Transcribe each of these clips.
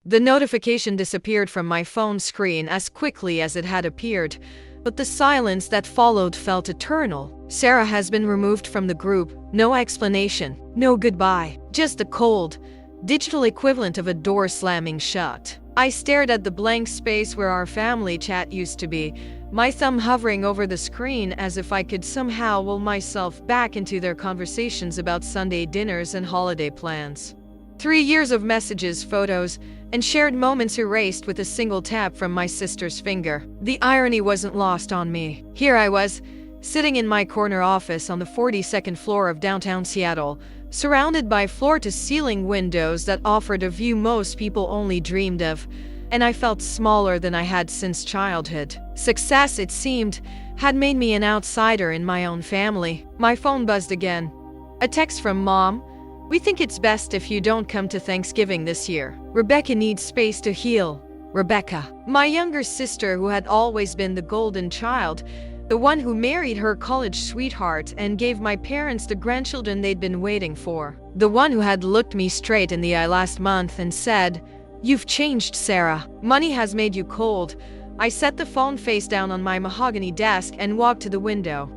The notification disappeared from my phone screen as quickly as it had appeared, but the silence that followed felt eternal. Sarah has been removed from the group. No explanation, no goodbye, just the cold, digital equivalent of a door slamming shut. I stared at the blank space where our family chat used to be, my thumb hovering over the screen as if I could somehow will myself back into their conversations about Sunday dinners and holiday plans. 3 years of messages, photos, and shared moments erased with a single tap from my sister's finger. The irony wasn't lost on me. Here I was, sitting in my corner office on the 42nd floor of downtown Seattle, surrounded by floor-to-ceiling windows that offered a view most people only dreamed of, and I felt smaller than I had since childhood. Success, it seemed, had made me an outsider in my own family. My phone buzzed again. A text from Mom. "We think it's best if you don't come to Thanksgiving this year. Rebecca needs space to heal." Rebecca, my younger sister who had always been the golden child, the one who married her college sweetheart and gave my parents the grandchildren they'd been waiting for. The one who had looked me straight in the eye last month and said, "You've changed, Sarah. Money has made you cold." I set the phone face down on my mahogany desk and walked to the window.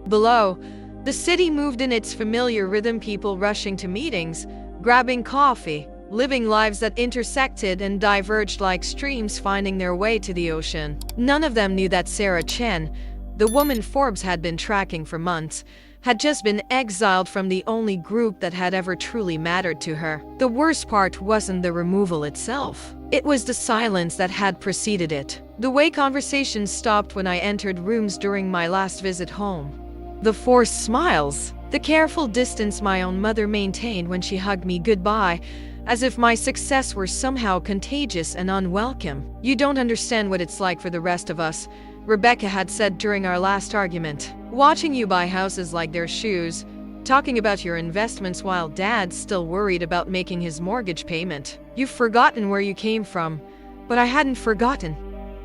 Below, the city moved in its familiar rhythm, people rushing to meetings, grabbing coffee, living lives that intersected and diverged like streams finding their way to the ocean. None of them knew that Sarah Chen, the woman Forbes had been tracking for months, had just been exiled from the only group that had ever truly mattered to her. The worst part wasn't the removal itself. It was the silence that had preceded it. The way conversations stopped when I entered rooms during my last visit home. The forced smiles. The careful distance my own mother maintained when she hugged me goodbye, as if my success were somehow contagious and unwelcome. "You don't understand what it's like for the rest of us," Rebecca had said during our last argument. "Watching you buy houses like they're shoes, talking about your investments while Dad's still worried about making his mortgage payment. You've forgotten where you came from." But I hadn't forgotten.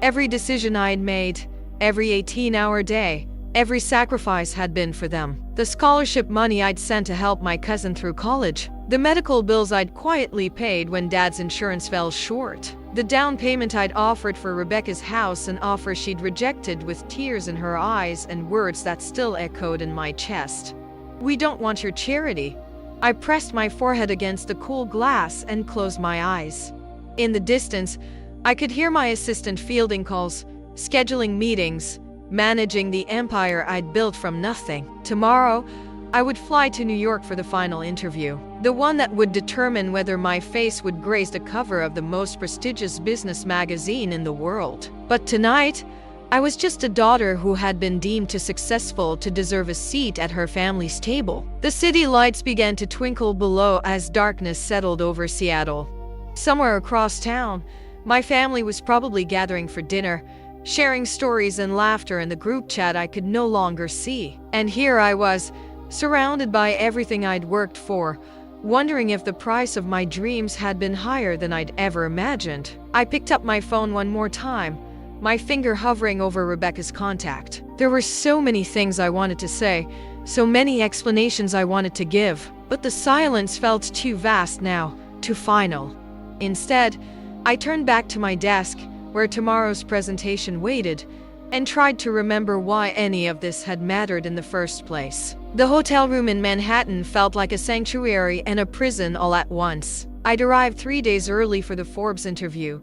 Every decision I'd made, every 18-hour day, every sacrifice had been for them. The scholarship money I'd sent to help my cousin through college, the medical bills I'd quietly paid when Dad's insurance fell short, the down payment I'd offered for Rebecca's house, an offer she'd rejected with tears in her eyes and words that still echoed in my chest. "We don't want your charity." I pressed my forehead against the cool glass and closed my eyes. In the distance, I could hear my assistant fielding calls, scheduling meetings, managing the empire I'd built from nothing. Tomorrow, I would fly to New York for the final interview, the one that would determine whether my face would grace the cover of the most prestigious business magazine in the world. But tonight, I was just a daughter who had been deemed too successful to deserve a seat at her family's table. The city lights began to twinkle below as darkness settled over Seattle. Somewhere across town, my family was probably gathering for dinner, sharing stories and laughter in the group chat I could no longer see. And here I was, surrounded by everything I'd worked for, wondering if the price of my dreams had been higher than I'd ever imagined. I picked up my phone one more time, my finger hovering over Rebecca's contact. There were so many things I wanted to say, so many explanations I wanted to give, but the silence felt too vast now, too final. Instead, I turned back to my desk, where tomorrow's presentation waited, and tried to remember why any of this had mattered in the first place. The hotel room in Manhattan felt like a sanctuary and a prison all at once. I'd arrived 3 days early for the Forbes interview,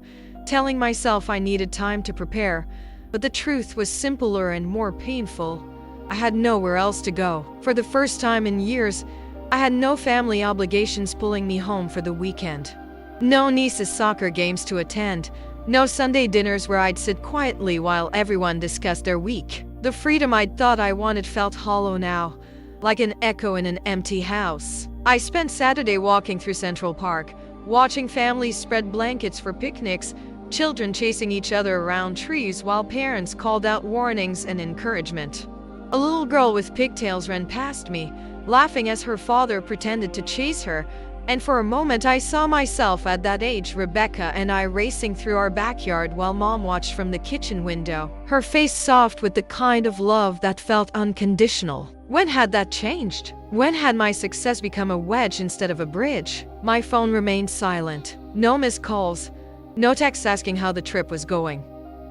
telling myself I needed time to prepare, but the truth was simpler and more painful. I had nowhere else to go. For the first time in years, I had no family obligations pulling me home for the weekend. No niece's soccer games to attend, no Sunday dinners where I'd sit quietly while everyone discussed their week. The freedom I'd thought I wanted felt hollow now, like an echo in an empty house. I spent Saturday walking through Central Park, watching families spread blankets for picnics, children chasing each other around trees while parents called out warnings and encouragement. A little girl with pigtails ran past me, laughing as her father pretended to chase her, and for a moment I saw myself at that age, Rebecca and I racing through our backyard while Mom watched from the kitchen window, her face soft with the kind of love that felt unconditional. When had that changed? When had my success become a wedge instead of a bridge? My phone remained silent. No missed calls, No texts asking how the trip was going.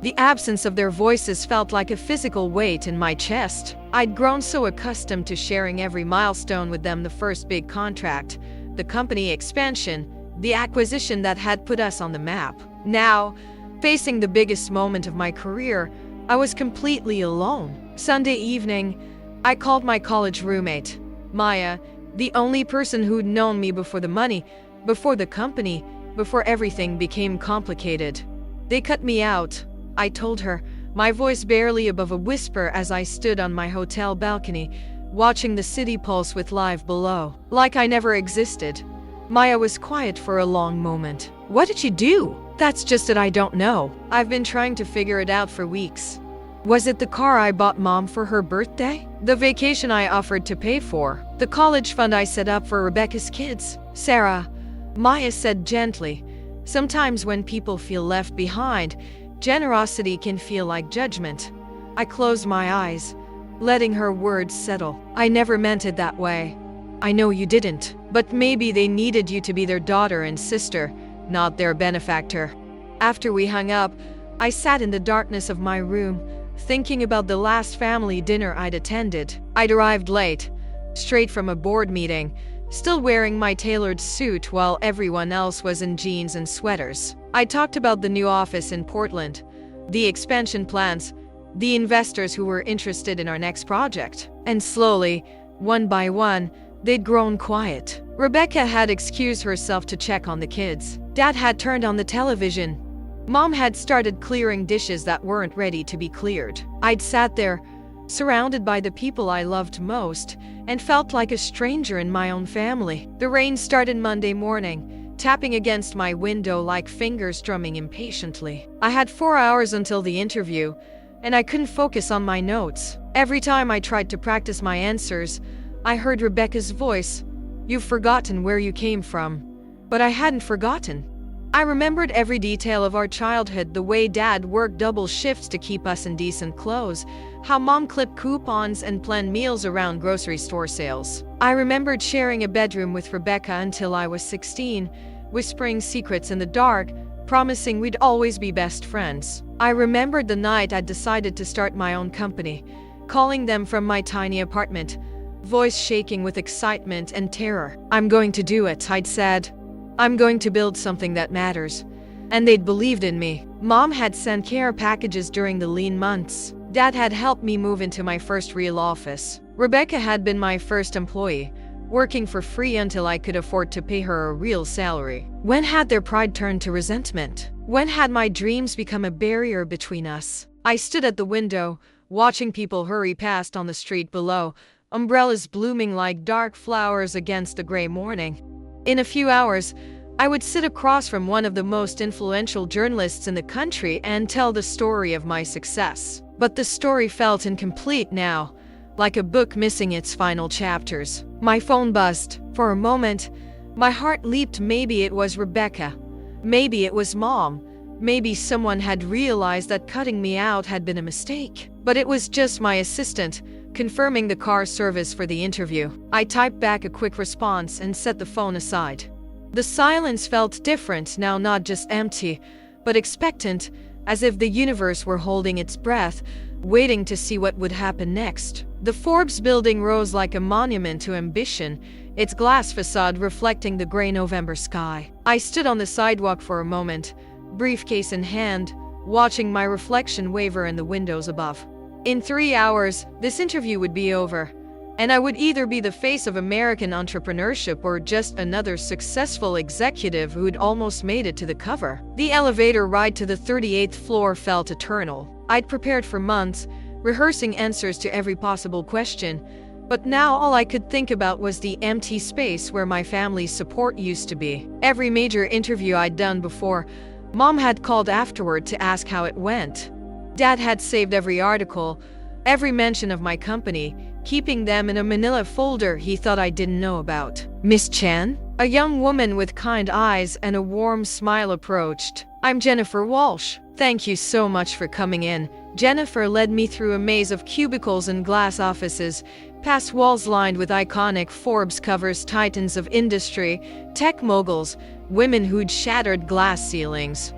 The absence of their voices felt like a physical weight in my chest. I'd grown so accustomed to sharing every milestone with them, the first big contract, the company expansion, the acquisition that had put us on the map. Now, facing the biggest moment of my career, I was completely alone. Sunday evening, I called my college roommate, Maya, the only person who'd known me before the money, before the company, before everything became complicated. They cut me out, I told her, my voice barely above a whisper as I stood on my hotel balcony, watching the city pulse with life below, like I never existed. Maya was quiet for a long moment. What did you do? That's just it, I don't know. I've been trying to figure it out for weeks. Was it the car I bought Mom for her birthday? The vacation I offered to pay for? The college fund I set up for Rebecca's kids? Sarah, Maya said gently, sometimes when people feel left behind, generosity can feel like judgment. I closed my eyes, letting her words settle. I never meant it that way. I know you didn't, but maybe they needed you to be their daughter and sister, not their benefactor. After we hung up, I sat in the darkness of my room, thinking about the last family dinner I'd attended. I'd arrived late, straight from a board meeting, still wearing my tailored suit while everyone else was in jeans and sweaters. I talked about the new office in Portland, the expansion plans, the investors who were interested in our next project. And slowly, one by one, they'd grown quiet. Rebecca had excused herself to check on the kids. Dad had turned on the television. Mom had started clearing dishes that weren't ready to be cleared. I'd sat there, surrounded by the people I loved most, and felt like a stranger in my own family. The rain started Monday morning, tapping against my window like fingers drumming impatiently. I had 4 hours until the interview, and I couldn't focus on my notes. Every time I tried to practice my answers, I heard Rebecca's voice. You've forgotten where you came from. But I hadn't forgotten. I remembered every detail of our childhood, the way Dad worked double shifts to keep us in decent clothes, how Mom clipped coupons and planned meals around grocery store sales. I remembered sharing a bedroom with Rebecca until I was 16, whispering secrets in the dark, promising we'd always be best friends. I remembered the night I'd decided to start my own company, calling them from my tiny apartment, voice shaking with excitement and terror. I'm going to do it, I'd said. I'm going to build something that matters. And they'd believed in me. Mom had sent care packages during the lean months. Dad had helped me move into my first real office. Rebecca had been my first employee, working for free until I could afford to pay her a real salary. When had their pride turned to resentment? When had my dreams become a barrier between us? I stood at the window, watching people hurry past on the street below, umbrellas blooming like dark flowers against the gray morning. In a few hours, I would sit across from one of the most influential journalists in the country and tell the story of my success. But the story felt incomplete now, like a book missing its final chapters. My phone buzzed. For a moment, my heart leaped. Maybe it was Rebecca. Maybe it was Mom. Maybe someone had realized that cutting me out had been a mistake. But it was just my assistant, confirming the car service for the interview. I typed back a quick response and set the phone aside. The silence felt different now, not just empty, but expectant, as if the universe were holding its breath, waiting to see what would happen next. The Forbes building rose like a monument to ambition, its glass facade reflecting the gray November sky. I stood on the sidewalk for a moment, briefcase in hand, watching my reflection waver in the windows above. In 3 hours, this interview would be over, and I would either be the face of American entrepreneurship or just another successful executive who'd almost made it to the cover. The elevator ride to the 38th floor felt eternal. I'd prepared for months, rehearsing answers to every possible question, but now all I could think about was the empty space where my family's support used to be. Every major interview I'd done before, Mom had called afterward to ask how it went. Dad had saved every article, every mention of my company, keeping them in a manila folder he thought I didn't know about. Miss Chen? A young woman with kind eyes and a warm smile approached. I'm Jennifer Walsh. Thank you so much for coming in. Jennifer led me through a maze of cubicles and glass offices, past walls lined with iconic Forbes covers, titans of industry, tech moguls, women who'd shattered glass ceilings.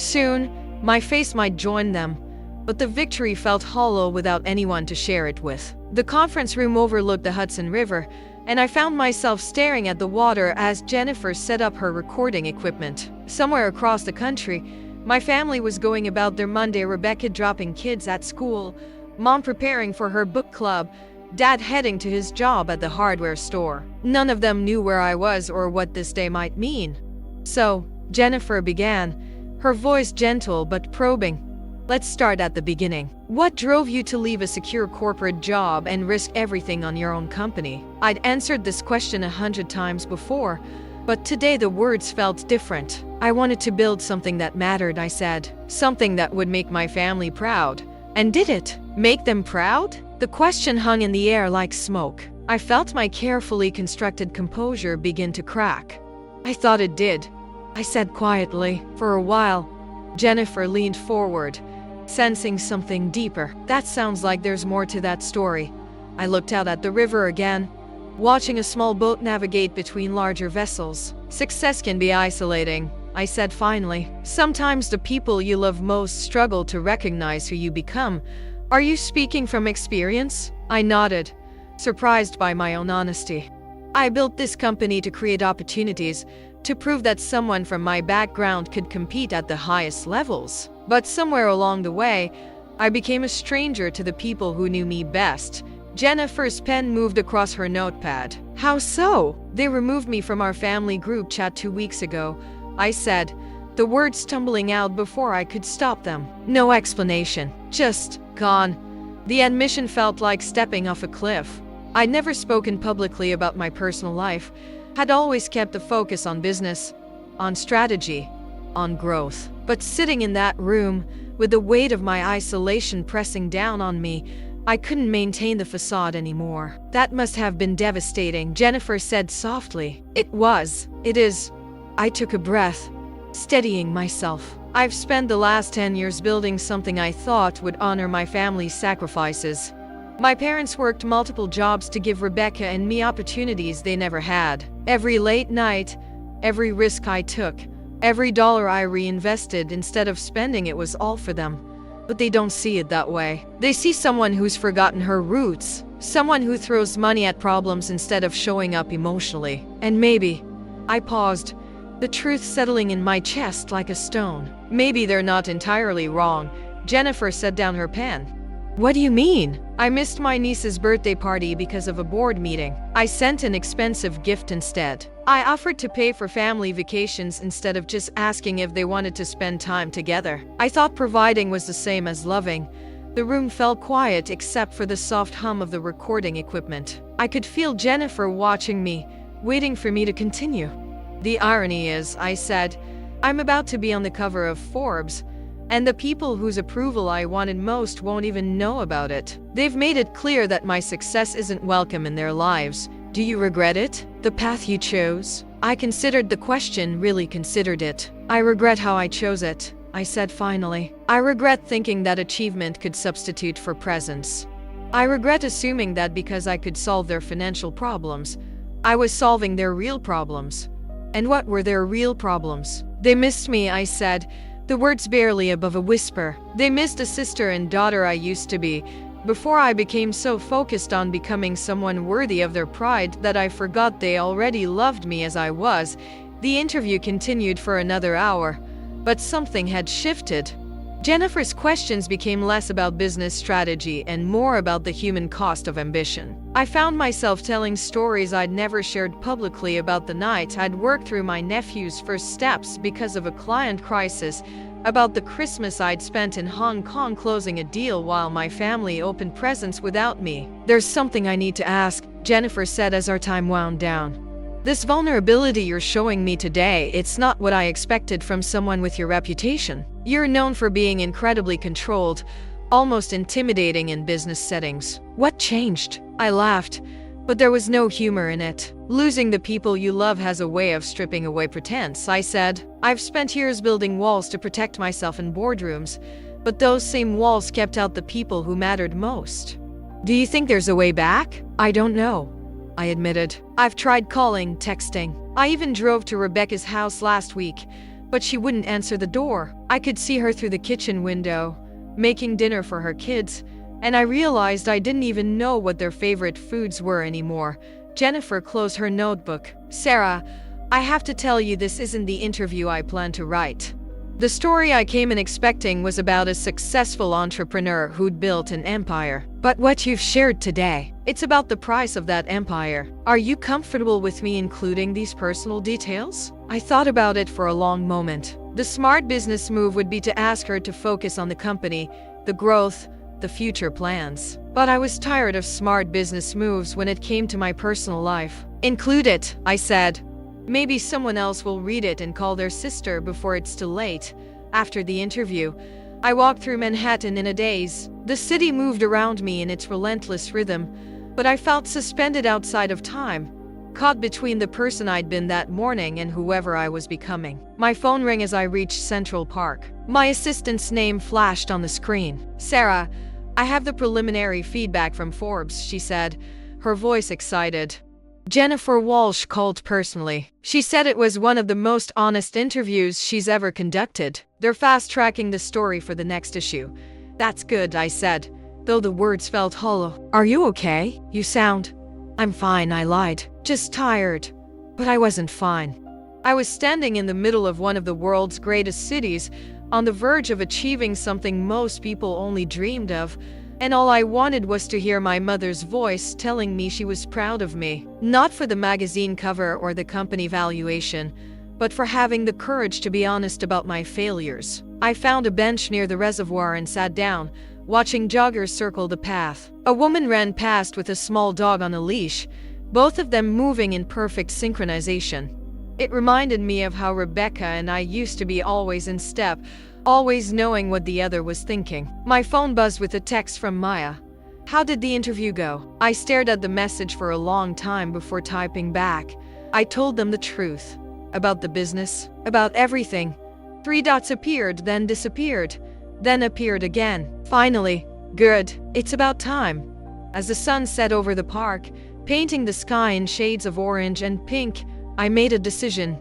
Soon, my face might join them, but the victory felt hollow without anyone to share it with. The conference room overlooked the Hudson River, and I found myself staring at the water as Jennifer set up her recording equipment. Somewhere across the country, my family was going about their Monday, Rebecca dropping kids at school, Mom preparing for her book club, Dad heading to his job at the hardware store. None of them knew where I was or what this day might mean. So, Jennifer began, her voice gentle but probing. Let's start at the beginning. What drove you to leave a secure corporate job and risk everything on your own company? I'd answered this question 100 times before, but today the words felt different. I wanted to build something that mattered, I said. Something that would make my family proud. And did it? Make them proud? The question hung in the air like smoke. I felt my carefully constructed composure begin to crack. I thought it did, I said quietly. For a while, Jennifer leaned forward, sensing something deeper. That sounds like there's more to that story. I looked out at the river again, watching a small boat navigate between larger vessels. Success can be isolating, I said finally. Sometimes the people you love most struggle to recognize who you become. Are you speaking from experience? I nodded, surprised by my own honesty. I built this company to create opportunities, to prove that someone from my background could compete at the highest levels. But somewhere along the way, I became a stranger to the people who knew me best. Jennifer's pen moved across her notepad. How so? They removed me from our family group chat 2 weeks ago, I said, the words stumbling out before I could stop them. No explanation, just gone. The admission felt like stepping off a cliff. I'd never spoken publicly about my personal life, had always kept the focus on business, on strategy, on growth. But sitting in that room, with the weight of my isolation pressing down on me, I couldn't maintain the facade anymore. That must have been devastating, Jennifer said softly. It was. It is. I took a breath, steadying myself. I've spent the last 10 years building something I thought would honor my family's sacrifices. My parents worked multiple jobs to give Rebecca and me opportunities they never had. Every late night, every risk I took, every dollar I reinvested instead of spending it was all for them. But they don't see it that way. They see someone who's forgotten her roots, someone who throws money at problems instead of showing up emotionally. And maybe, I paused, the truth settling in my chest like a stone. Maybe they're not entirely wrong. Jennifer set down her pen. What do you mean? I missed my niece's birthday party because of a board meeting. I sent an expensive gift instead. I offered to pay for family vacations instead of just asking if they wanted to spend time together. I thought providing was the same as loving. The room fell quiet except for the soft hum of the recording equipment. I could feel Jennifer watching me, waiting for me to continue. The irony is, I said, I'm about to be on the cover of Forbes, and the people whose approval I wanted most won't even know about it. They've made it clear that my success isn't welcome in their lives. Do you regret it? The path you chose? I considered the question, really considered it. I regret how I chose it, I said finally. I regret thinking that achievement could substitute for presence. I regret assuming that because I could solve their financial problems, I was solving their real problems. And what were their real problems? They missed me, I said, the words barely above a whisper. They missed a sister and daughter I used to be, before I became so focused on becoming someone worthy of their pride that I forgot they already loved me as I was. The interview continued for another hour, but something had shifted. Jennifer's questions became less about business strategy and more about the human cost of ambition. I found myself telling stories I'd never shared publicly about the night I'd worked through my nephew's first steps because of a client crisis, about the Christmas I'd spent in Hong Kong closing a deal while my family opened presents without me. There's something I need to ask, Jennifer said as our time wound down. This vulnerability you're showing me today, it's not what I expected from someone with your reputation. You're known for being incredibly controlled, almost intimidating in business settings. What changed? I laughed, but there was no humor in it. Losing the people you love has a way of stripping away pretense, I said. I've spent years building walls to protect myself in boardrooms, but those same walls kept out the people who mattered most. Do you think there's a way back? I don't know, I admitted. I've tried calling, texting. I even drove to Rebecca's house last week, but she wouldn't answer the door. I could see her through the kitchen window, making dinner for her kids, and I realized I didn't even know what their favorite foods were anymore. Jennifer closed her notebook. "Sarah, I have to tell you, this isn't the interview I planned to write. The story I came in expecting was about a successful entrepreneur who'd built an empire. But what you've shared today, it's about the price of that empire. Are you comfortable with me including these personal details?" I thought about it for a long moment. The smart business move would be to ask her to focus on the company, the growth, the future plans. But I was tired of smart business moves when it came to my personal life. "Include it," I said. "Maybe someone else will read it and call their sister before it's too late." After the interview, I walked through Manhattan in a daze. The city moved around me in its relentless rhythm, but I felt suspended outside of time, caught between the person I'd been that morning and whoever I was becoming. My phone rang as I reached Central Park. My assistant's name flashed on the screen. "Sarah, I have the preliminary feedback from Forbes," she said, her voice excited. Jennifer Walsh called personally. She said it was one of the most honest interviews she's ever conducted. "They're fast-tracking the story for the next issue." "That's good," I said, though the words felt hollow. "Are you okay? You sound—" "I'm fine," I lied. "Just tired." But I wasn't fine. I was standing in the middle of one of the world's greatest cities, on the verge of achieving something most people only dreamed of, and all I wanted was to hear my mother's voice telling me she was proud of me. Not for the magazine cover or the company valuation, but for having the courage to be honest about my failures. I found a bench near the reservoir and sat down, watching joggers circle the path. A woman ran past with a small dog on a leash, both of them moving in perfect synchronization. It reminded me of how Rebecca and I used to be always in step, always knowing what the other was thinking. My phone buzzed with a text from Maya. "How did the interview go?" I stared at the message for a long time before typing back. I told them the truth. About the business, about everything. 3 dots appeared, then disappeared, then appeared again. Finally, "Good. It's about time." As the sun set over the park, painting the sky in shades of orange and pink, I made a decision.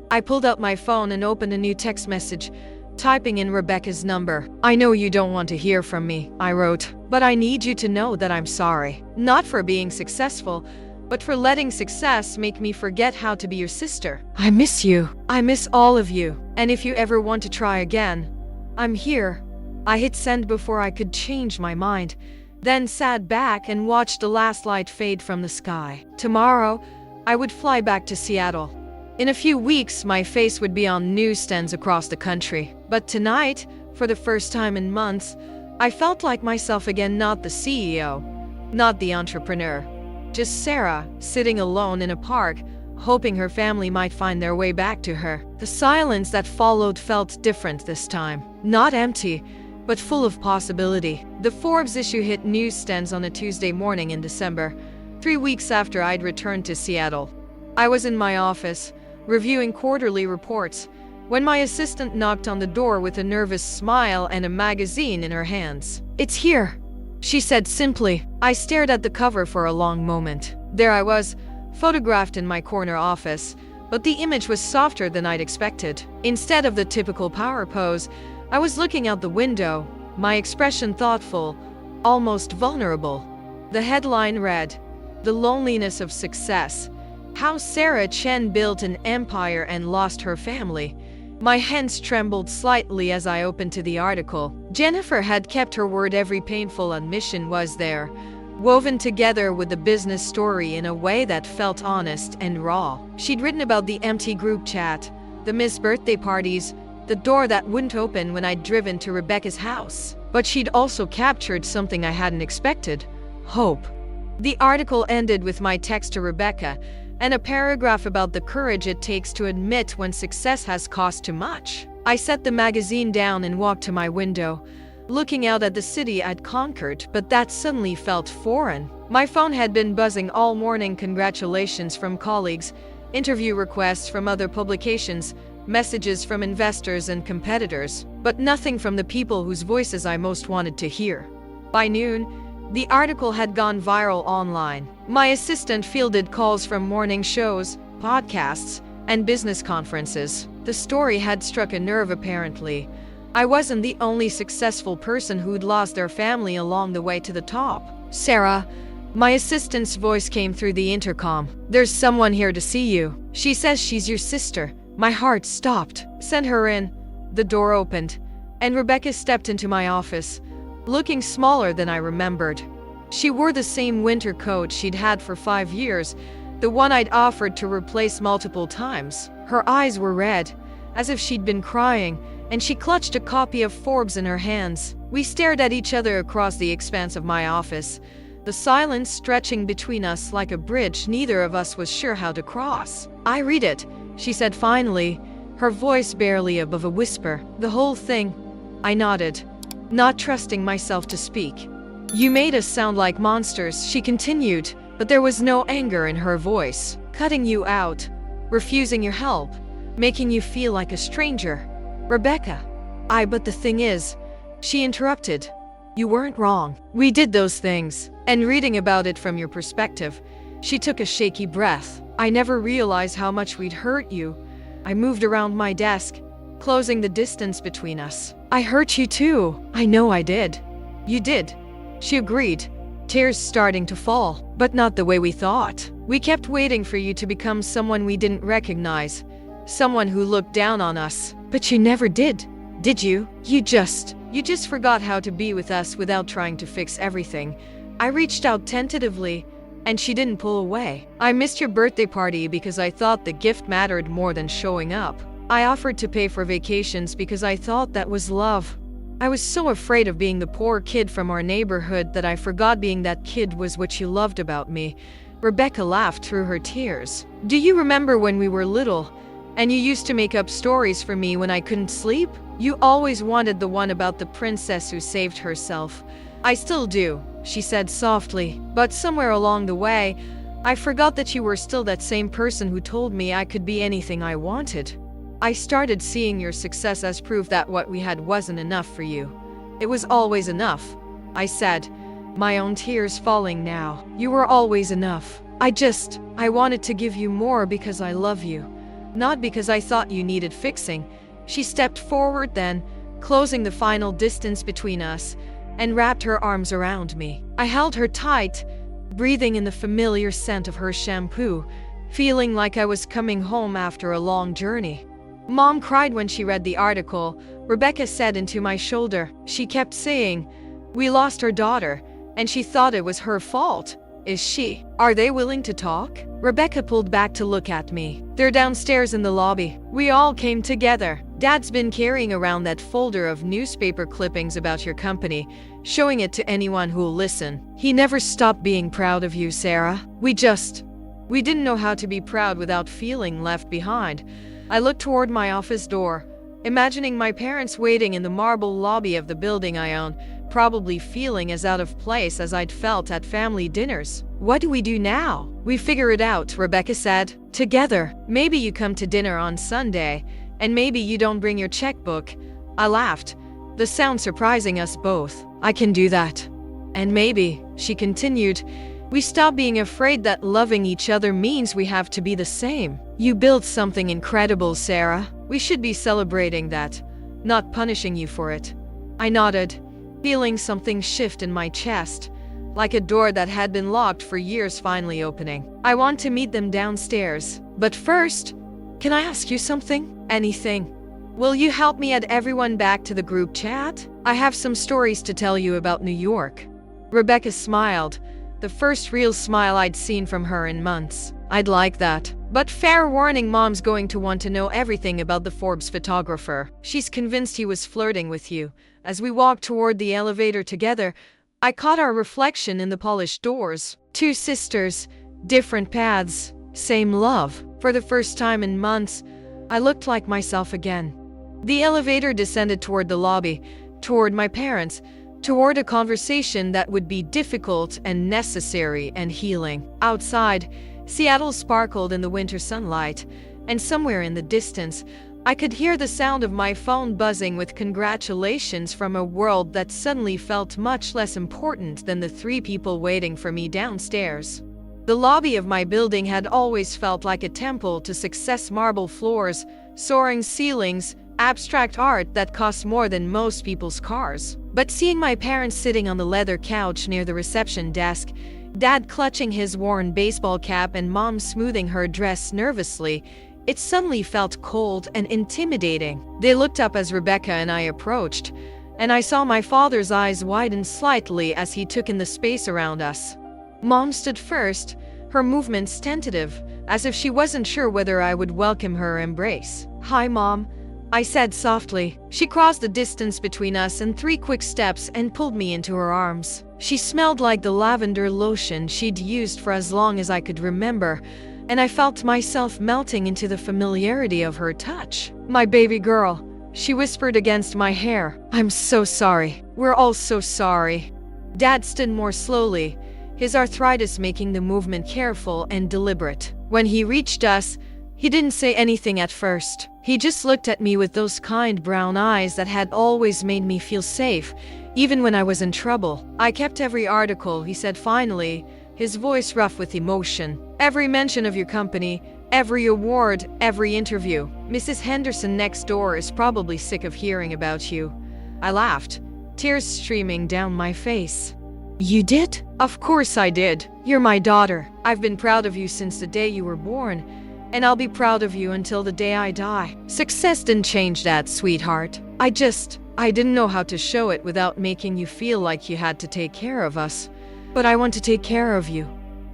I pulled out my phone and opened a new text message, typing in Rebecca's number. "I know you don't want to hear from me," I wrote, "but I need you to know that I'm sorry. Not for being successful, but for letting success make me forget how to be your sister. I miss you. I miss all of you. And if you ever want to try again, I'm here." I hit send before I could change my mind, then sat back and watched the last light fade from the sky. Tomorrow, I would fly back to Seattle. In a few weeks, my face would be on newsstands across the country. But tonight, for the first time in months, I felt like myself again, not the CEO, not the entrepreneur. Just Sarah, sitting alone in a park, hoping her family might find their way back to her. The silence that followed felt different this time. Not empty, but full of possibility. The Forbes issue hit newsstands on a Tuesday morning in December, 3 weeks after I'd returned to Seattle. I was in my office, reviewing quarterly reports, when my assistant knocked on the door with a nervous smile and a magazine in her hands. "It's here," she said simply. I stared at the cover for a long moment. There I was, photographed in my corner office, but the image was softer than I'd expected. Instead of the typical power pose, I was looking out the window, my expression thoughtful, almost vulnerable. The headline read, "The Loneliness of Success: How Sarah Chen Built an Empire and Lost Her Family." My hands trembled slightly as I opened to the article. Jennifer had kept her word. Every painful admission was there, woven together with the business story in a way that felt honest and raw. She'd written about the empty group chat, the missed birthday parties, the door that wouldn't open when I'd driven to Rebecca's house. But she'd also captured something I hadn't expected: hope. The article ended with my text to Rebecca, and a paragraph about the courage it takes to admit when success has cost too much. I set the magazine down and walked to my window, looking out at the city I'd conquered, but that suddenly felt foreign. My phone had been buzzing all morning: congratulations from colleagues, interview requests from other publications, messages from investors and competitors, but nothing from the people whose voices I most wanted to hear. By noon, the article had gone viral online. My assistant fielded calls from morning shows, podcasts, and business conferences. The story had struck a nerve apparently. I wasn't the only successful person who'd lost their family along the way to the top. "Sarah," my assistant's voice came through the intercom. "There's someone here to see you. She says she's your sister." My heart stopped. "Send her in." The door opened, and Rebecca stepped into my office, looking smaller than I remembered. She wore the same winter coat she'd had for 5 years, the one I'd offered to replace multiple times. Her eyes were red, as if she'd been crying, and she clutched a copy of Forbes in her hands. We stared at each other across the expanse of my office, the silence stretching between us like a bridge neither of us was sure how to cross. "I read it," she said finally, her voice barely above a whisper. "The whole thing?" I nodded, not trusting myself to speak. "You made us sound like monsters," she continued, but there was no anger in her voice. "Cutting you out, refusing your help, making you feel like a stranger." "Rebecca." But the thing is," she interrupted, "you weren't wrong. We did those things. And reading about it from your perspective," she took a shaky breath, "I never realized how much we'd hurt you." I moved around my desk, closing the distance between us. "I hurt you too. I know I did." "You did," she agreed, tears starting to fall. "But not the way we thought. We kept waiting for you to become someone we didn't recognize, someone who looked down on us. But you never did you? You just forgot how to be with us without trying to fix everything." I reached out tentatively, and she didn't pull away. "I missed your birthday party because I thought the gift mattered more than showing up. I offered to pay for vacations because I thought that was love. I was so afraid of being the poor kid from our neighborhood that I forgot being that kid was what you loved about me." Rebecca laughed through her tears. "Do you remember when we were little, and you used to make up stories for me when I couldn't sleep? You always wanted the one about the princess who saved herself." "I still do," she said softly, "but somewhere along the way, I forgot that you were still that same person who told me I could be anything I wanted. I started seeing your success as proof that what we had wasn't enough for you. It was always enough," I said, my own tears falling now. "You were always enough. I wanted to give you more because I love you, not because I thought you needed fixing." She stepped forward then, closing the final distance between us, and wrapped her arms around me. I held her tight, breathing in the familiar scent of her shampoo, feeling like I was coming home after a long journey. "Mom cried when she read the article," Rebecca said into my shoulder. "She kept saying, 'We lost her daughter,' and she thought it was her fault." "Is she? Are they willing to talk?" Rebecca pulled back to look at me. "They're downstairs in the lobby. We all came together. Dad's been carrying around that folder of newspaper clippings about your company, showing it to anyone who'll listen. He never stopped being proud of you, Sarah. We didn't know how to be proud without feeling left behind." I looked toward my office door, imagining my parents waiting in the marble lobby of the building I own, probably feeling as out of place as I'd felt at family dinners. "What do we do now?" "We figure it out," Rebecca said. "Together. Maybe you come to dinner on Sunday, and maybe you don't bring your checkbook." I laughed, the sound surprising us both. "I can do that. And maybe," she continued, "we stop being afraid that loving each other means we have to be the same. You built something incredible, Sarah. We should be celebrating that, not punishing you for it." I nodded, feeling something shift in my chest, like a door that had been locked for years finally opening. "I want to meet them downstairs. But first, can I ask you something? Anything. Will you help me add everyone back to the group chat? I have some stories to tell you about New York." Rebecca smiled, the first real smile I'd seen from her in months. "I'd like that. But fair warning, Mom's going to want to know everything about the Forbes photographer. She's convinced he was flirting with you." As we walked toward the elevator together, I caught our reflection in the polished doors. Two sisters, different paths, same love. For the first time in months, I looked like myself again. The elevator descended toward the lobby, toward my parents, toward a conversation that would be difficult and necessary and healing. Outside, Seattle sparkled in the winter sunlight, and somewhere in the distance, I could hear the sound of my phone buzzing with congratulations from a world that suddenly felt much less important than the 3 people waiting for me downstairs. The lobby of my building had always felt like a temple to success: marble floors, soaring ceilings, abstract art that costs more than most people's cars. But seeing my parents sitting on the leather couch near the reception desk, Dad clutching his worn baseball cap and Mom smoothing her dress nervously, it suddenly felt cold and intimidating. They looked up as Rebecca and I approached, and I saw my father's eyes widen slightly as he took in the space around us. Mom stood first, her movements tentative, as if she wasn't sure whether I would welcome her embrace. "Hi, Mom," I said softly. She crossed the distance between us in 3 quick steps and pulled me into her arms. She smelled like the lavender lotion she'd used for as long as I could remember, and I felt myself melting into the familiarity of her touch. "My baby girl," she whispered against my hair. "I'm so sorry. We're all so sorry." Dad stood more slowly, his arthritis making the movement careful and deliberate. When he reached us, he didn't say anything at first. He just looked at me with those kind brown eyes that had always made me feel safe, even when I was in trouble. "I kept every article," he said finally, his voice rough with emotion. "Every mention of your company, every award, every interview. Mrs. Henderson next door is probably sick of hearing about you." I laughed, tears streaming down my face. "You did?" "Of course I did. You're my daughter. I've been proud of you since the day you were born, and I'll be proud of you until the day I die. Success didn't change that, sweetheart. I didn't know how to show it without making you feel like you had to take care of us. But I want to take care of you,"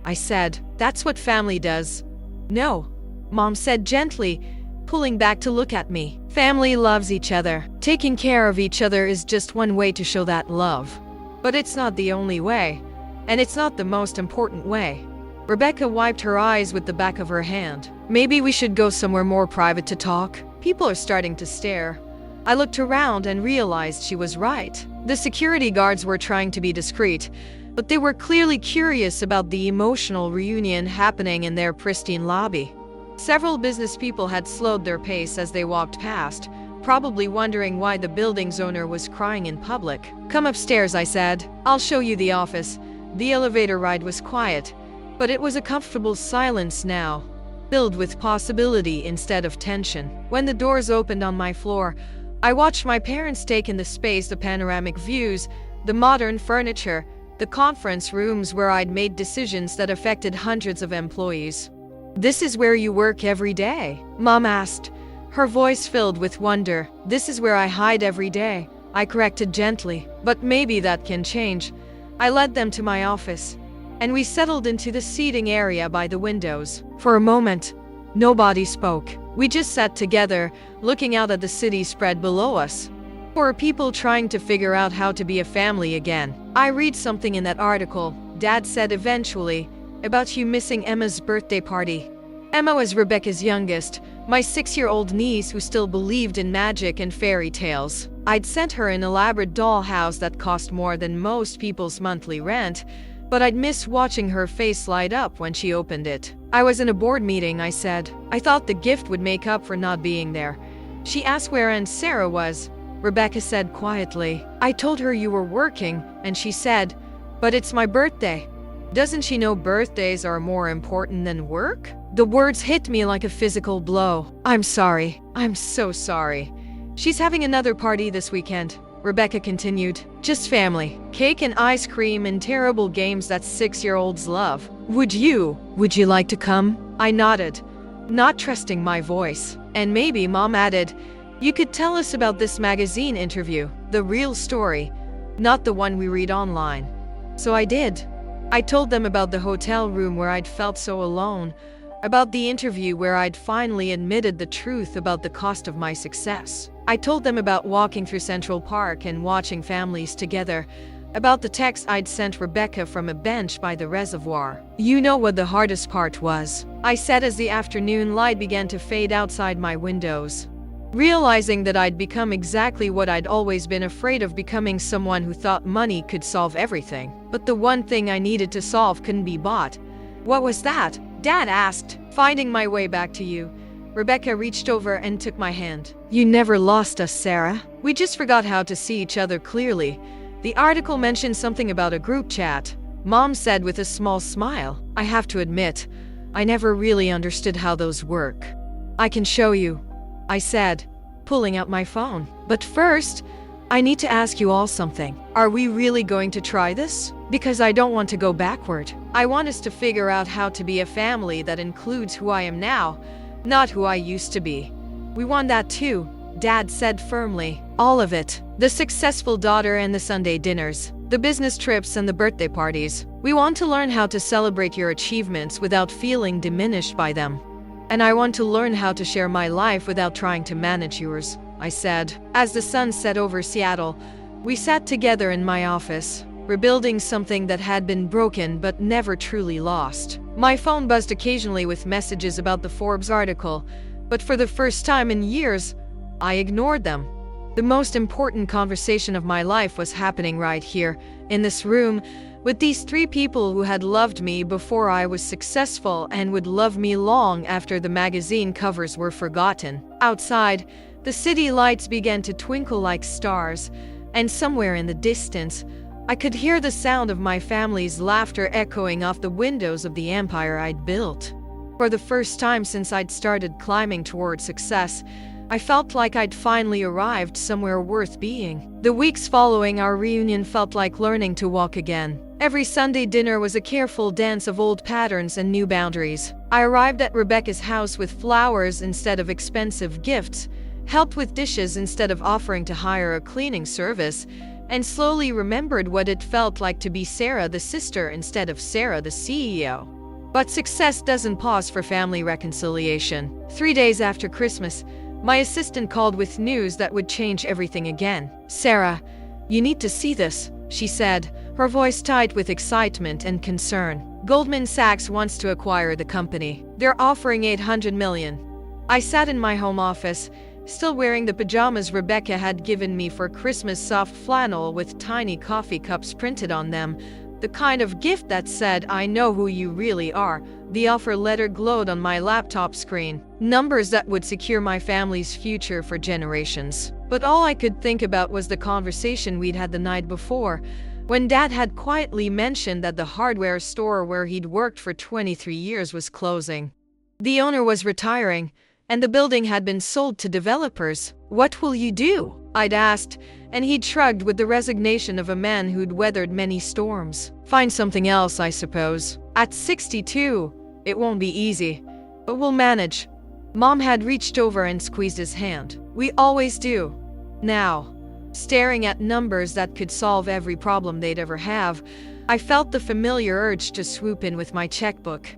I said. "That's what family does." "No," Mom said gently, pulling back to look at me. "Family loves each other. Taking care of each other is just one way to show that love. But it's not the only way, and it's not the most important way." Rebecca wiped her eyes with the back of her hand. "Maybe we should go somewhere more private to talk. People are starting to stare." I looked around and realized she was right. The security guards were trying to be discreet, but they were clearly curious about the emotional reunion happening in their pristine lobby. Several business people had slowed their pace as they walked past, probably wondering why the building's owner was crying in public. "Come upstairs," I said. "I'll show you the office." The elevator ride was quiet, but it was a comfortable silence now, filled with possibility instead of tension. When the doors opened on my floor, I watched my parents take in the space: the panoramic views, the modern furniture, the conference rooms where I'd made decisions that affected hundreds of employees. "This is where you work every day?" Mom asked, her voice filled with wonder. "This is where I hide every day," I corrected gently. "But maybe that can change." I led them to my office, and we settled into the seating area by the windows. For a moment, nobody spoke. We just sat together, looking out at the city spread below us. For people trying to figure out how to be a family again. "I read something in that article," Dad said eventually, "about you missing Emma's birthday party." Emma was Rebecca's youngest, my 6-year-old niece who still believed in magic and fairy tales. I'd sent her an elaborate dollhouse that cost more than most people's monthly rent, but I'd miss watching her face light up when she opened it. "I was in a board meeting," I said. "I thought the gift would make up for not being there." She asked where Aunt Sarah was. Rebecca said quietly. "I told her you were working, and she said, 'But it's my birthday.' Doesn't she know birthdays are more important than work?" The words hit me like a physical blow. "I'm sorry. I'm so sorry. She's having another party this weekend," Rebecca continued. "Just family. Cake and ice cream and terrible games that 6-year-olds love. Would you like to come?" I nodded, not trusting my voice. "And maybe," Mom added, "you could tell us about this magazine interview, the real story, not the one we read online." So I did. I told them about the hotel room where I'd felt so alone, about the interview where I'd finally admitted the truth about the cost of my success. I told them about walking through Central Park and watching families together, about the text I'd sent Rebecca from a bench by the reservoir. "You know what the hardest part was," I said as the afternoon light began to fade outside my windows. Realizing that I'd become exactly what I'd always been afraid of becoming: someone who thought money could solve everything. But the one thing I needed to solve couldn't be bought. "What was that?" Dad asked. "Finding my way back to you." Rebecca reached over and took my hand. "You never lost us, Sarah. We just forgot how to see each other clearly. The article mentioned something about a group chat. Mom said with a small smile. I have to admit, I never really understood how those work. I can show you, I said, pulling out my phone. But first, I need to ask you all something. Are we really going to try this? Because I don't want to go backward. I want us to figure out how to be a family that includes who I am now, not who I used to be. We want that too, Dad said firmly. All of it. The successful daughter and the Sunday dinners, the business trips and the birthday parties. We want to learn how to celebrate your achievements without feeling diminished by them. And I want to learn how to share my life without trying to manage yours, I said. As the sun set over Seattle, we sat together in my office, rebuilding something that had been broken but never truly lost. My phone buzzed occasionally with messages about the Forbes article, but for the first time in years, I ignored them. The most important conversation of my life was happening right here, in this room, with these three people who had loved me before I was successful and would love me long after the magazine covers were forgotten. Outside, the city lights began to twinkle like stars, and somewhere in the distance, I could hear the sound of my family's laughter echoing off the windows of the empire I'd built. For the first time since I'd started climbing toward success, I felt like I'd finally arrived somewhere worth being. The weeks following our reunion felt like learning to walk again. Every Sunday dinner was a careful dance of old patterns and new boundaries. I arrived at Rebecca's house with flowers instead of expensive gifts, helped with dishes instead of offering to hire a cleaning service, and slowly remembered what it felt like to be Sarah the sister instead of Sarah the CEO. But success doesn't pause for family reconciliation. 3 days after Christmas, my assistant called with news that would change everything again. Sarah, you need to see this, she said, her voice tight with excitement and concern. Goldman Sachs wants to acquire the company. They're offering $800 million. I sat in my home office, still wearing the pajamas Rebecca had given me for Christmas, soft flannel with tiny coffee cups printed on them, the kind of gift that said, I know who you really are. The offer letter glowed on my laptop screen, numbers that would secure my family's future for generations. But all I could think about was the conversation we'd had the night before, when Dad had quietly mentioned that the hardware store where he'd worked for 23 years was closing. The owner was retiring, and the building had been sold to developers. What will you do? I'd asked, and he'd shrugged with the resignation of a man who'd weathered many storms. Find something else, I suppose. At 62, it won't be easy, but we'll manage. Mom had reached over and squeezed his hand. We always do. Now, staring at numbers that could solve every problem they'd ever have, I felt the familiar urge to swoop in with my checkbook.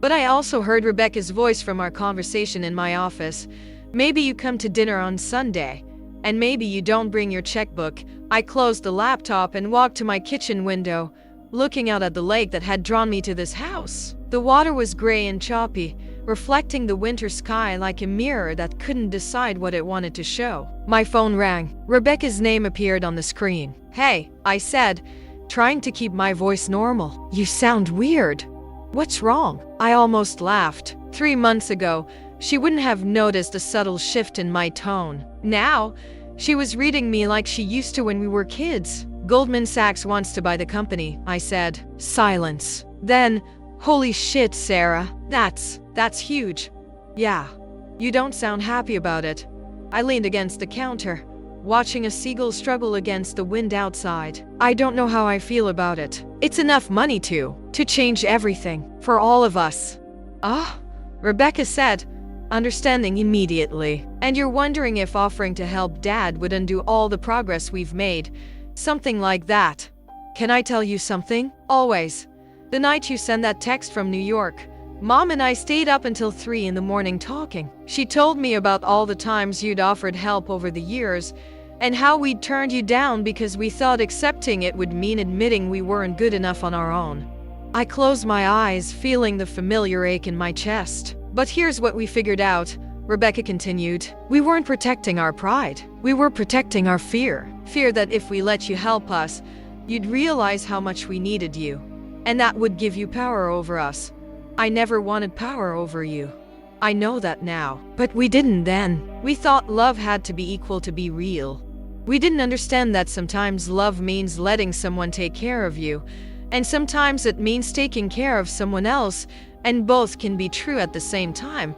But I also heard Rebecca's voice from our conversation in my office. Maybe you come to dinner on Sunday, and maybe you don't bring your checkbook. I closed the laptop and walked to my kitchen window, looking out at the lake that had drawn me to this house. The water was gray and choppy, reflecting the winter sky like a mirror that couldn't decide what it wanted to show. My phone rang. Rebecca's name appeared on the screen. Hey, I said, trying to keep my voice normal. You sound weird. What's wrong? I almost laughed. 3 months ago, she wouldn't have noticed a subtle shift in my tone. Now, she was reading me like she used to when we were kids. Goldman Sachs wants to buy the company, I said. Silence. Then, holy shit, Sarah. That's huge. Yeah. You don't sound happy about it. I leaned against the counter, watching a seagull struggle against the wind outside. I don't know how I feel about it. It's enough money to change everything. For all of us. Rebecca said, understanding immediately. And you're wondering if offering to help Dad would undo all the progress we've made. Something like that. Can I tell you something? Always. The night you sent that text from New York, Mom and I stayed up until 3 in the morning talking. She told me about all the times you'd offered help over the years, and how we'd turned you down because we thought accepting it would mean admitting we weren't good enough on our own. I closed my eyes, feeling the familiar ache in my chest. But here's what we figured out, Rebecca continued. We weren't protecting our pride. We were protecting our fear. Fear that if we let you help us, you'd realize how much we needed you. And that would give you power over us. I never wanted power over you. I know that now. But we didn't then. We thought love had to be equal to be real. We didn't understand that sometimes love means letting someone take care of you, And sometimes it means taking care of someone else, and both can be true at the same time.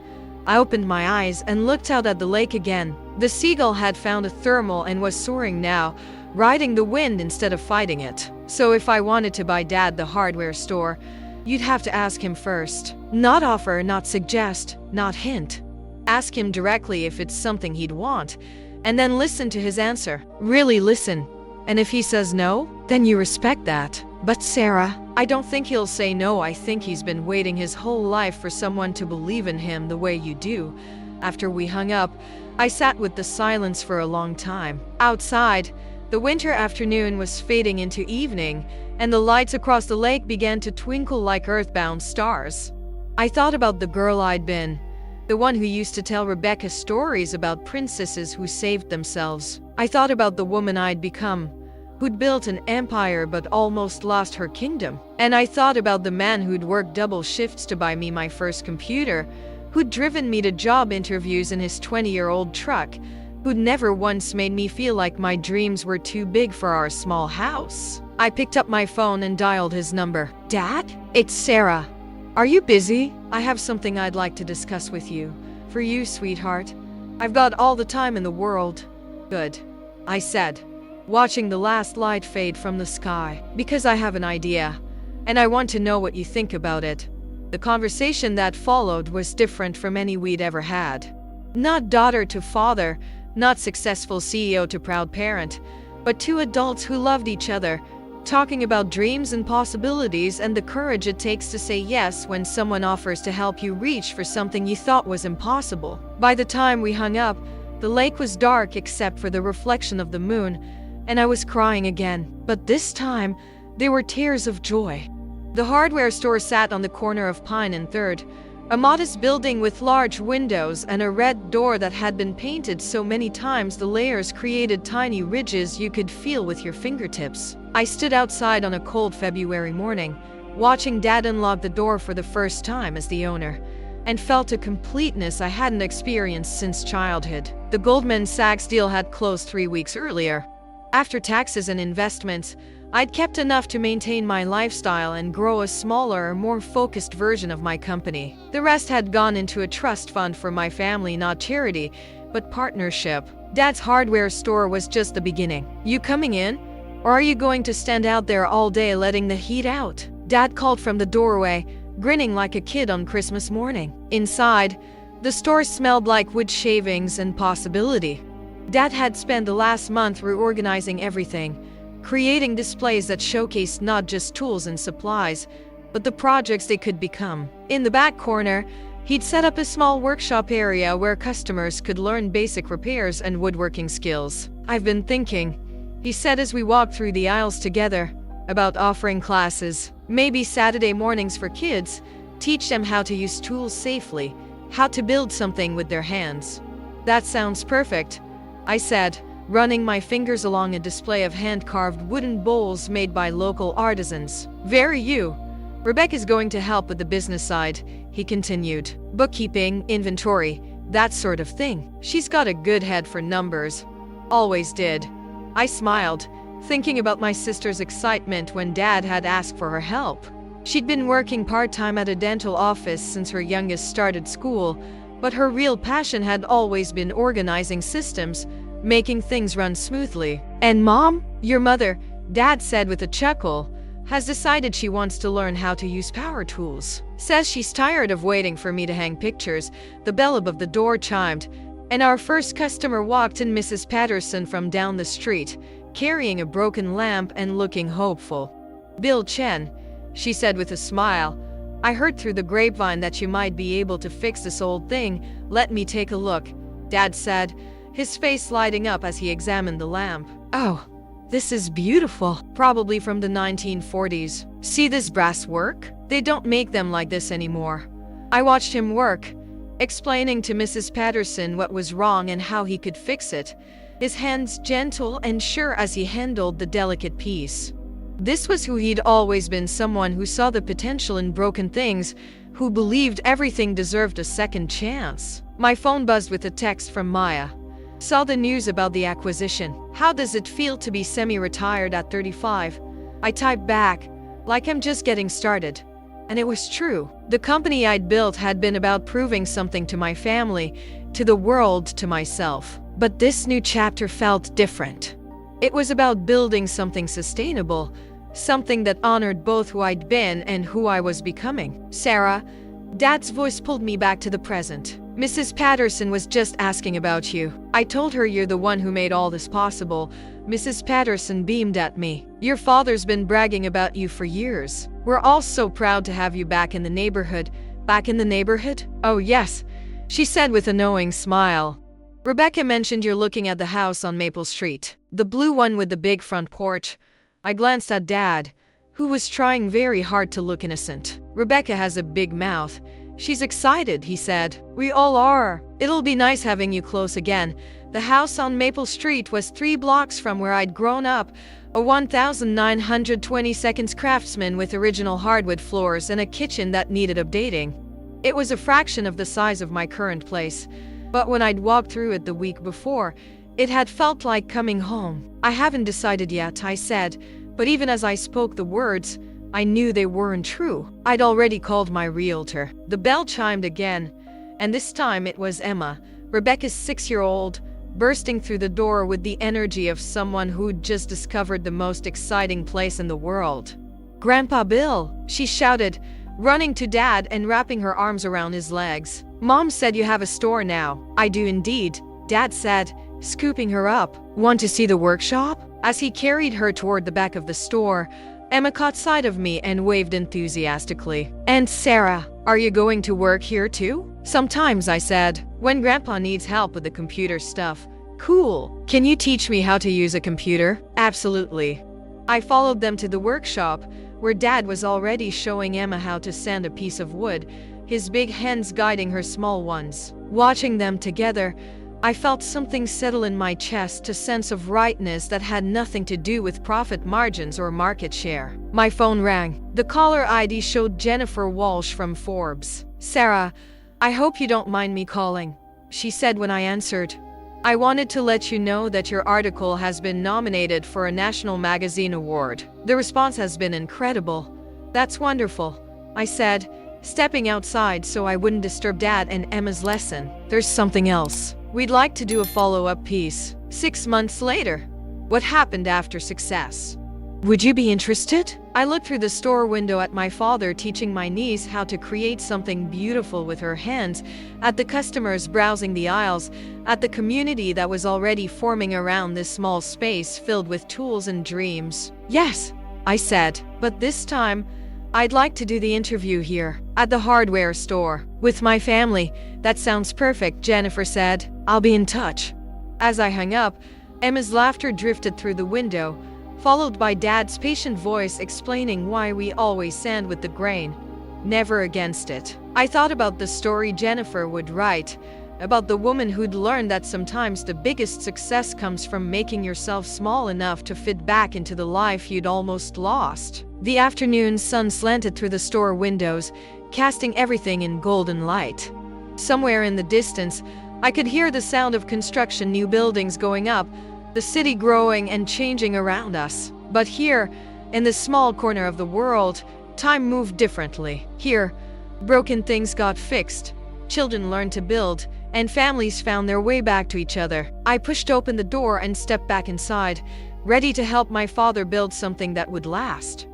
I opened my eyes and looked out at the lake again. The seagull had found a thermal and was soaring now, riding the wind instead of fighting it. So if I wanted to buy Dad the hardware store, you'd have to ask him first. Not offer, not suggest, not hint. Ask him directly if it's something he'd want, and then listen to his answer. Really listen. And if he says no, then you respect that. But Sarah, I don't think he'll say no. I think he's been waiting his whole life for someone to believe in him the way you do. After we hung up, I sat with the silence for a long time. Outside, the winter afternoon was fading into evening, and the lights across the lake began to twinkle like earthbound stars. I thought about the girl I'd been, the one who used to tell Rebecca stories about princesses who saved themselves. I thought about the woman I'd become, who'd built an empire but almost lost her kingdom. And I thought about the man who'd worked double shifts to buy me my first computer, who'd driven me to job interviews in his 20-year-old truck, who'd never once made me feel like my dreams were too big for our small house. I picked up my phone and dialed his number. Dad? It's Sarah. Are you busy? I have something I'd like to discuss with you. For you, sweetheart. I've got all the time in the world. Good, I said, watching the last light fade from the sky. Because I have an idea, and I want to know what you think about it. The conversation that followed was different from any we'd ever had. Not daughter to father, not successful CEO to proud parent, but two adults who loved each other, talking about dreams and possibilities and the courage it takes to say yes when someone offers to help you reach for something you thought was impossible. By the time we hung up, the lake was dark except for the reflection of the moon, and I was crying again. But this time, they were tears of joy. The hardware store sat on the corner of Pine and 3rd, a modest building with large windows and a red door that had been painted so many times the layers created tiny ridges you could feel with your fingertips. I stood outside on a cold February morning, watching Dad unlock the door for the first time as the owner, and felt a completeness I hadn't experienced since childhood. The Goldman Sachs deal had closed 3 weeks earlier. After taxes and investments, I'd kept enough to maintain my lifestyle and grow a smaller, more focused version of my company. The rest had gone into a trust fund for my family, not charity, but partnership. Dad's hardware store was just the beginning. You coming in? Or are you going to stand out there all day letting the heat out? Dad called from the doorway, grinning like a kid on Christmas morning. Inside, the store smelled like wood shavings and possibility. Dad had spent the last month reorganizing everything, creating displays that showcased not just tools and supplies, but the projects they could become. In the back corner, he'd set up a small workshop area where customers could learn basic repairs and woodworking skills. I've been thinking, he said as we walked through the aisles together, about offering classes, maybe Saturday mornings for kids, teach them how to use tools safely, how to build something with their hands. That sounds perfect, I said, running my fingers along a display of hand-carved wooden bowls made by local artisans. Very you. Rebecca's going to help with the business side, he continued. Bookkeeping, inventory, that sort of thing. She's got a good head for numbers. Always did. I smiled, thinking about my sister's excitement when Dad had asked for her help. She'd been working part-time at a dental office since her youngest started school, but her real passion had always been organizing systems, making things run smoothly. And Mom, your mother, Dad said with a chuckle, has decided she wants to learn how to use power tools. Says she's tired of waiting for me to hang pictures. The bell above the door chimed, and our first customer walked in, Mrs. Patterson from down the street, carrying a broken lamp and looking hopeful. Bill Chen, she said with a smile. I heard through the grapevine that you might be able to fix this old thing. Let me take a look, Dad said, his face lighting up as he examined the lamp. Oh, this is beautiful. Probably from the 1940s. See this brass work? They don't make them like this anymore. I watched him work, explaining to Mrs. Patterson what was wrong and how he could fix it, his hands gentle and sure as he handled the delicate piece. This was who he'd always been, someone who saw the potential in broken things, who believed everything deserved a second chance. My phone buzzed with a text from Maya. Saw the news about the acquisition. How does it feel to be semi-retired at 35? I typed back, like I'm just getting started. And it was true. The company I'd built had been about proving something to my family, to the world, to myself. But this new chapter felt different. It was about building something sustainable, something that honored both who I'd been and who I was becoming. Sarah, Dad's voice pulled me back to the present. Mrs. Patterson was just asking about you. I told her you're the one who made all this possible. Mrs. Patterson beamed at me. Your father's been bragging about you for years. We're all so proud to have you back in the neighborhood. Back in the neighborhood? Oh, yes, she said with a knowing smile. Rebecca mentioned you're looking at the house on Maple Street, the blue one with the big front porch. I glanced at Dad, who was trying very hard to look innocent. Rebecca has a big mouth. She's excited, he said. We all are. It'll be nice having you close again. The house on Maple Street was 3 blocks from where I'd grown up, a 1922 craftsman with original hardwood floors and a kitchen that needed updating. It was a fraction of the size of my current place, but when I'd walked through it the week before, it had felt like coming home. I haven't decided yet, I said, but even as I spoke the words, I knew they weren't true. I'd already called my realtor. The bell chimed again, and this time it was Emma, Rebecca's 6-year-old, bursting through the door with the energy of someone who'd just discovered the most exciting place in the world. Grandpa Bill, she shouted, running to Dad and wrapping her arms around his legs. Mom said you have a store now. I do indeed, Dad said, scooping her up. Want to see the workshop? As he carried her toward the back of the store, Emma caught sight of me and waved enthusiastically. And Sarah, are you going to work here too? Sometimes, I said, when Grandpa needs help with the computer stuff. Cool. Can you teach me how to use a computer? Absolutely. I followed them to the workshop, where Dad was already showing Emma how to sand a piece of wood, his big hands guiding her small ones. Watching them together, I felt something settle in my chest, a sense of rightness that had nothing to do with profit margins or market share. My phone rang. The caller ID showed Jennifer Walsh from Forbes. Sarah, I hope you don't mind me calling, she said when I answered. I wanted to let you know that your article has been nominated for a national magazine award. The response has been incredible. That's wonderful, I said, stepping outside so I wouldn't disturb Dad and Emma's lesson. There's something else. We'd like to do a follow-up piece. 6 months later. What happened after success? Would you be interested? I looked through the store window at my father teaching my niece how to create something beautiful with her hands, at the customers browsing the aisles, at the community that was already forming around this small space filled with tools and dreams. Yes, I said, but this time, I'd like to do the interview here, at the hardware store, with my family. That sounds perfect, Jennifer said. I'll be in touch. As I hung up, Emma's laughter drifted through the window, followed by Dad's patient voice explaining why we always sand with the grain, never against it. I thought about the story Jennifer would write, about the woman who'd learned that sometimes the biggest success comes from making yourself small enough to fit back into the life you'd almost lost. The afternoon sun slanted through the store windows, casting everything in golden light. Somewhere in the distance, I could hear the sound of construction, new buildings going up, the city growing and changing around us. But here, in this small corner of the world, time moved differently. Here, broken things got fixed, children learned to build, and families found their way back to each other. I pushed open the door and stepped back inside, ready to help my father build something that would last.